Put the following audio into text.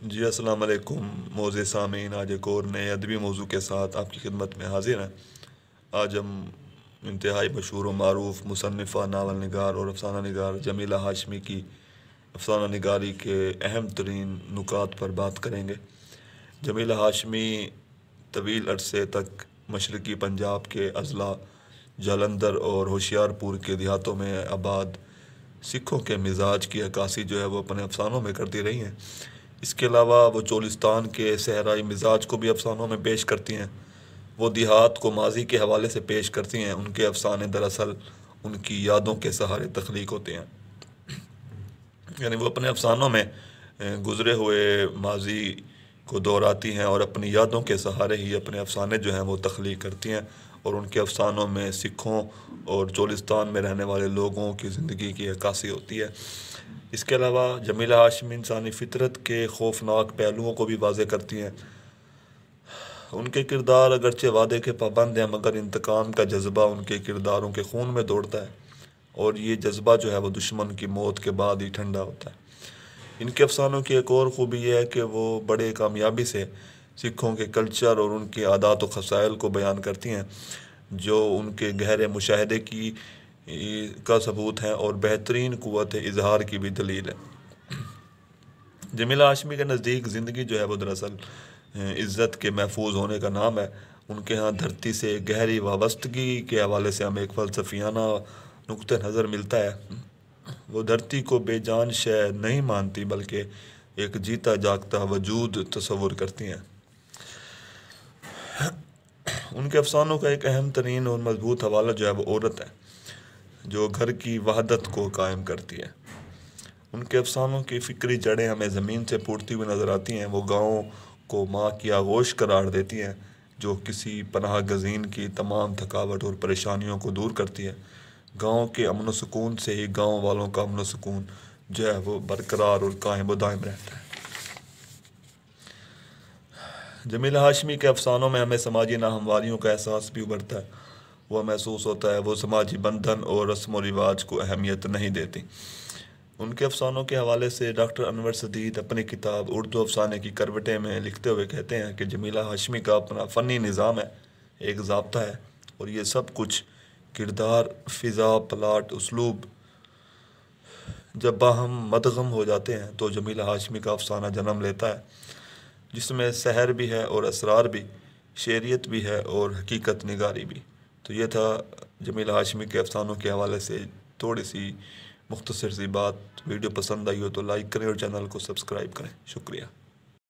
जी अस्सलाम वालेकुम मोज़े सामीन, आज एक और नए अदबी मौजू के साथ आपकी खिदमत में हाजिर हैं। आज हम इंतहाई मशहूर व मारूफ मुसन्निफ़ा, नावल निगार और अफ़साना निगार जमीला हाशमी की अफ़साना निगारी के अहम तरीन नुकात पर बात करेंगे। जमीला हाशमी तवील अरसे तक मशरक़ी पंजाब के अज़ला जालंधर और होशियारपुर के देहातों में आबाद सिखों के मिजाज की अक्कासी जो है वो अपने अफ़सानों में करती रही हैं। इसके अलावा वो चोलिस्तान के सहराई मिजाज को भी अफ़सानों में पेश करती हैं। वो देहात को माजी के हवाले से पेश करती हैं। उनके अफ़साने दरअसल उनकी यादों के सहारे तख्लीक होते हैं, यानी वो अपने अफ़सानों में गुज़रे हुए माजी को दोहराती हैं और अपनी यादों के सहारे ही अपने अफ़साने जो हैं वो तख्लीक करती हैं। और उनके अफ़सानों में सिखों और चोलिस्तान में रहने वाले लोगों की ज़िंदगी की अक्कासी होती है। इसके अलावा जमीला हाशमी इंसानी फ़ितरत के खौफनाक पहलुओं को भी वाज़े करती हैं। उनके किरदार अगरचे वादे के पाबंद हैं, मगर इंतकाम का जज्बा उनके किरदारों के खून में दौड़ता है और ये जज्बा जो है वो दुश्मन की मौत के बाद ही ठंडा होता है। इनके अफ़सानों की एक और ख़ूबी यह है कि वो बड़े कामयाबी से सिखों के कल्चर और उनके आदात व ख़साइल को बयान करती हैं, जो उनके गहरे मुशाहदे की का सबूत है और बेहतरीन क़ुव्वत इज़हार की भी दलील है। जमीला हाशमी के नज़दीक ज़िंदगी जो है वो दरअसल इज़्ज़त के महफूज होने का नाम है। उनके यहाँ धरती से गहरी वाबस्तगी के हवाले से हमें एक फ़लसफ़ियाना नुक्ते नज़र मिलता है। वो धरती को बेजान शय नहीं मानती, बल्कि एक जीता जागता वजूद तस्वुर करती हैं। उनके अफ़सानों का एक अहम तरीन और मजबूत हवाला जो है वो औरत है, जो घर की वहदत को कायम करती है। उनके अफ़सानों की फ़िक्री जड़ें हमें ज़मीन से फूटती हुई नज़र आती हैं। वो गाँव को माँ की आगोश करार देती हैं, जो किसी पनाह गज़ीन की तमाम थकावट और परेशानियों को दूर करती है। गाँव के अमन व सुकून से ही गाँव वालों का अमन व सुकून जो है वो बरकरार और कायम व दायम रहता है। जमीला हाशमी के अफ़सानों में हमें समाजी नाहमवारियों का एहसास भी उभरता है। वह महसूस होता है वो समाजी बंधन और रस्म व रिवाज को अहमियत नहीं देती। उनके अफ़सानों के हवाले से डॉक्टर अनवर सदीद अपनी किताब उर्दू अफ़साने की करवटें में लिखते हुए कहते हैं कि जमीला हाशमी का अपना फ़नी निज़ाम है, एक ज़ाब्ता है, और ये सब कुछ किरदार, फ़िज़ा, प्लाट, उसलूब जब बाहम मदगम हो जाते हैं तो जमीला हाशमी का अफ़साना जन्म लेता है, जिसमें सहर भी है और असरार भी, शेरियत भी है और हकीकत निगारी भी। तो ये था जमीला हाशमी के अफ़सानों के हवाले से थोड़ी सी मुख्तसर सी बात। वीडियो पसंद आई हो तो लाइक करें और चैनल को सब्सक्राइब करें। शुक्रिया।